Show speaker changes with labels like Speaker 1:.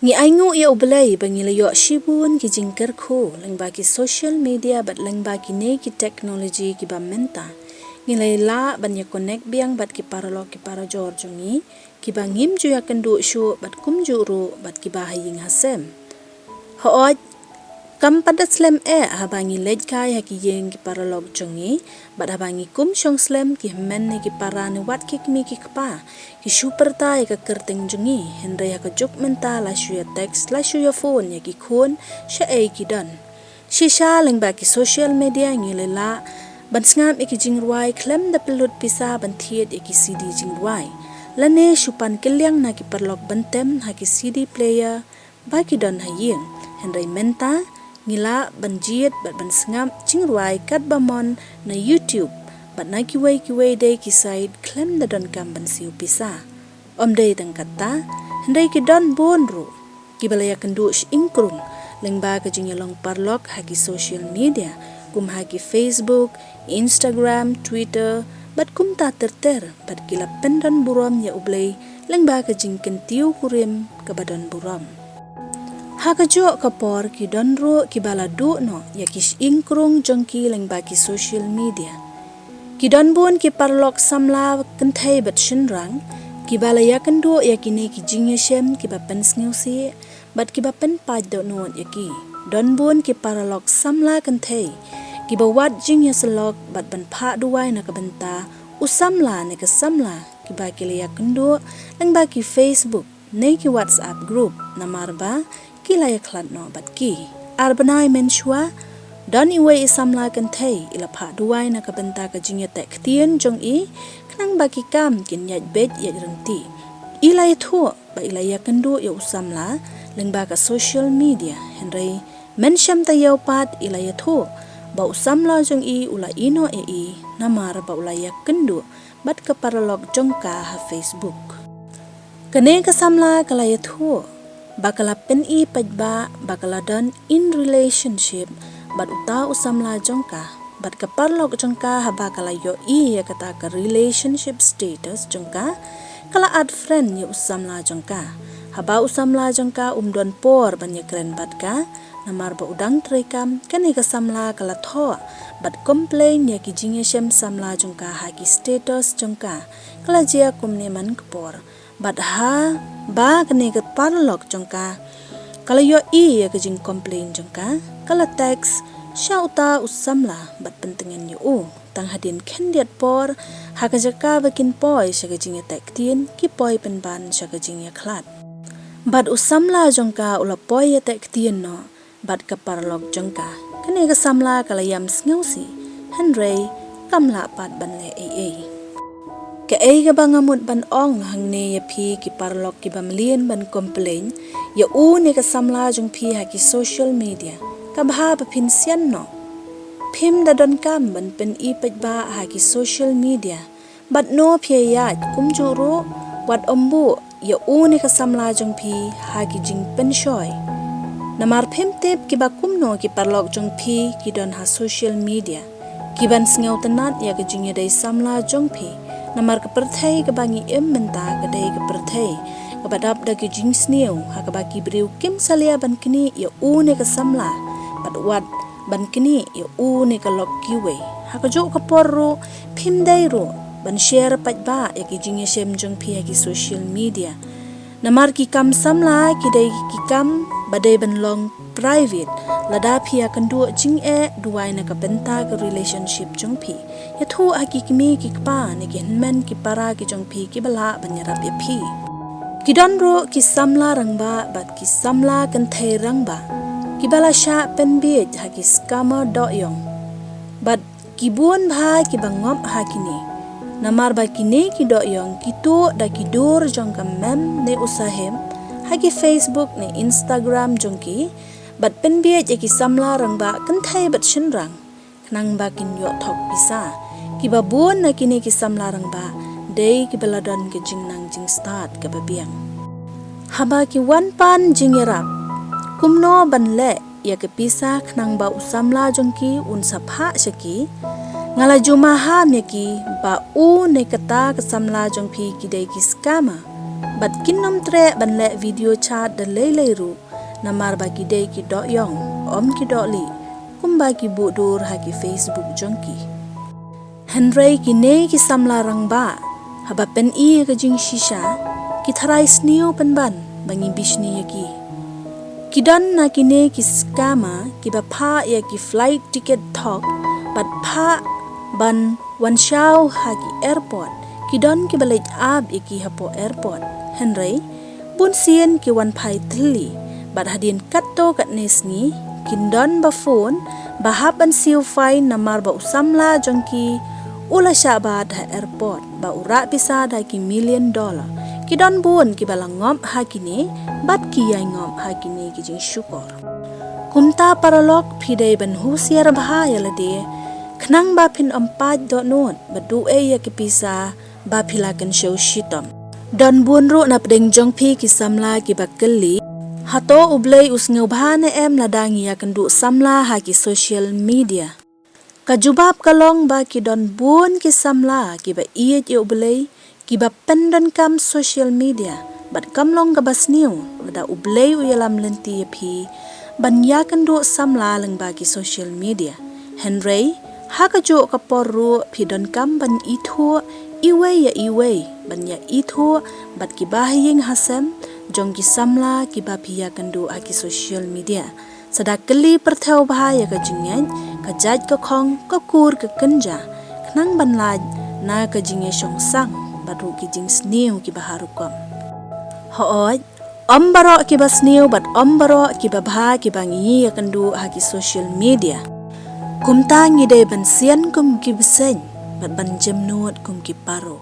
Speaker 1: Ngi aingu ia ublay bangi layo shibun ki jingker ko lengba ki social media bat lengba ki ne ki teknologi ki ba menta. Ngi layla ban ya connect biang bat ki paralo ki para jor jungi ki ba ngim ju ya kendu shu bat kum ju ru bat ki ba haying hasem. Hooj kam padat slem habangi lej kai haki yeng ki paralog jungi bat habangi kum shong slem ki men ne ki parane wat ki kmi ki kpa ki super ta ya ka kerteng jungi henre ya ka juk menta la shu ya text la shu ya phone ya ki khon sha ki dan shisha lengba ki social media ngi lela ban ngam ki jingruai klem da pelut pisa ban thiet ki cd jingruai lane shupan kelyang na ki parlog bantem ha ki cd player ba ki dan hayeng henre menta ngila banjiet bat ban ngam jingruai kat bamon na YouTube bat na kiway day ki side klem da don kam ban siu pisa om day tang kata henday ki don bonru ki balaya kendu ingkrung lengba ka jingyalong parlok hagi social media kum hagi Facebook, Instagram, Twitter bat kum ta terter bat kila pendon buram ya ublay lengba ka jingken tiu kurim ka badon buram hakajo kapor ki donro ki baladu no ya ki ingkrung jongki lengba ki social media ki donbon ki parlok samla kenthai bat shinrang ki balaya kendo ya kine ki jingyeshem ki bapen sngusi bat ki bapen paj do no ya ki donbon ki parlok samla kenthai ki bawat jingyeslok bat ban pha duwai na kabenta usamla ne ka samla ki ba ki laya kendo lengba ki Facebook ne ki WhatsApp group namarba kilaya klat no bat ki arbanai menshwa don iwe isamla kan thei ila pha duwai na kabenta ka jingya tek tien jong i knang baki kam kin yat bet yat renti ilaya thu ba ilaya kendu ya usamla lengba ka social media henrei mensham ta yau pat ilaya thu ba usamla jong i ula ino namar ba ulaya kendu bat ka paralog jong ka ha Facebook kane ka samla kalaya thu bakala pen i pajba bakala don in relationship bat uta usamla jongka bat kaparlog jongka ha bakala yo i ya kata ka relationship status jongka kala ad friend ya usamla jongka haba usamla jongka umdon por banya kren bat ka namar ba udang trekam kani ka samla kala tho bat complain ya ki jingeshem samla jongka ha ki status jongka kala jia kumne man kpor bat ha ba kene ke parlok jongka kala yo i ya ke jing complain jongka kala text shauta usamla bat pentengan yo tang hadin kendiat por ha ka jaka bakin poi shaga jing tek tien ki poi penban shaga jing ya klat bat usamla jongka ula poi ya tek tien no bat ka parlok jongka kene ke samla kala yam sngusi henrei kamla pat ban le ke ga bangamut ban ong hangne ya phi ki parlok ki bamlien ban complain ya u ne ka samla jong phi ha ki social media ka bha pa phin sian no phim da don kam ban pen i pajba ha ki social media bat no phe ya kum ju ro wat ombu ya u ne ka samla jong phi ha ki jing pen shoi namar phim tep ki ba kum no ki parlok jong phi ki don ha social media ki ban sngau tanat ya ka jing ya dai samla jong phi namar ke perthai ke bangi menta ke dai ke perthai ke badap da ke jing sniu ha ke baki breu kim salia ban kini ya u ne ke samla bat wat ban kini ya u ne ke lok kiwe ha ke jo ke porro phim dai ro ban share pat ba ya ke jing shem jong phi ki social media namar ki kam samla ki dai ki kam badai ban long private lada phia kandu jing duai na ka benta ka relationship jong phi ya thu hakikmi ki kpa ne ki men ki para ki jong phi ki bala banyara pe phi ki don ro ki samla rangba bat ki samla kan thai rangba ki bala sha pen bi ha ki scammer do yong bat ki buon bha ki bangop ha kini namar ba ki ne ki do yong ki to da ki dor jong ka mem ne usahem ha ki Facebook ne Instagram jong ki bat pen bi je ki samla rangba kan thai bat shin rang nang ba kin yo thok pisa ki ba buon na kini ki samla rangba dei ki baladon ke jing nang jing start ka babiang haba ki wan pan jing yarap kumno ban le ya ke pisa nang ba usamla jong ki un sapha shaki ngala juma ha me ki ba u ne kata ka samla jong phi ki dei ki skama bat kinom tre ban le video chat dan lei ru namar bagi dei ki dok yong om ki dok li kumba ki budur ha ki Facebook jongki Henry ki ne ki samla rang ba haba pen I ka jing shisha ki tharai snio pen ban bangi bishni yaki kidan na ki ne ki skama ki ba pha ya ki flight ticket thok bat pha ban wan shao ha ki airport kidan ki balej ab yaki hapo airport Henry bun sien ki wan phai tli bat hadin katto kat nesni kindon ba phone ba haban siu fai namar ba usamla jongki ula syabat ha airport ba ura bisa da ki $1 million kidon bun ki balangom ha kini bat ki yai ngom ha kini ki jing syukur kumta paralok pidai ban husiar bahaya lade khnang ba phin ampat do non badu e ya ki pisa ba philakan show shitom don bun ro na pdeng jongphi ki samla ki bakali hato ublei usngeu bhane em ladangi ya kandu samla ha ki social media kajubab kalong ba ki don bun ki samla ki ba iye je ublei ki ba pendon kam social media bat kamlong ka basniu da ublei uyalam lenti phi ban ya kandu samla lang ba ki social media Henry ha ka jo ka porru phi don kam ban ithu iwe ya iwe ban ya ithu bat ki bahiyeng hasem jong ki samla ki ba phi ya kandu a ki social media sadakali perthau bahaya ka jingen ka jaj ka khong ka kur ka kanja khnang ban laj na ka jinge song sang baru ki jing sniu ki baharu kom hooj ombaro ki basniu bat ombaro ki babha ki bangi ya kandu ha ki social media kumta ngi de ban sian kum ki besen bat ban jemnot kum ki paro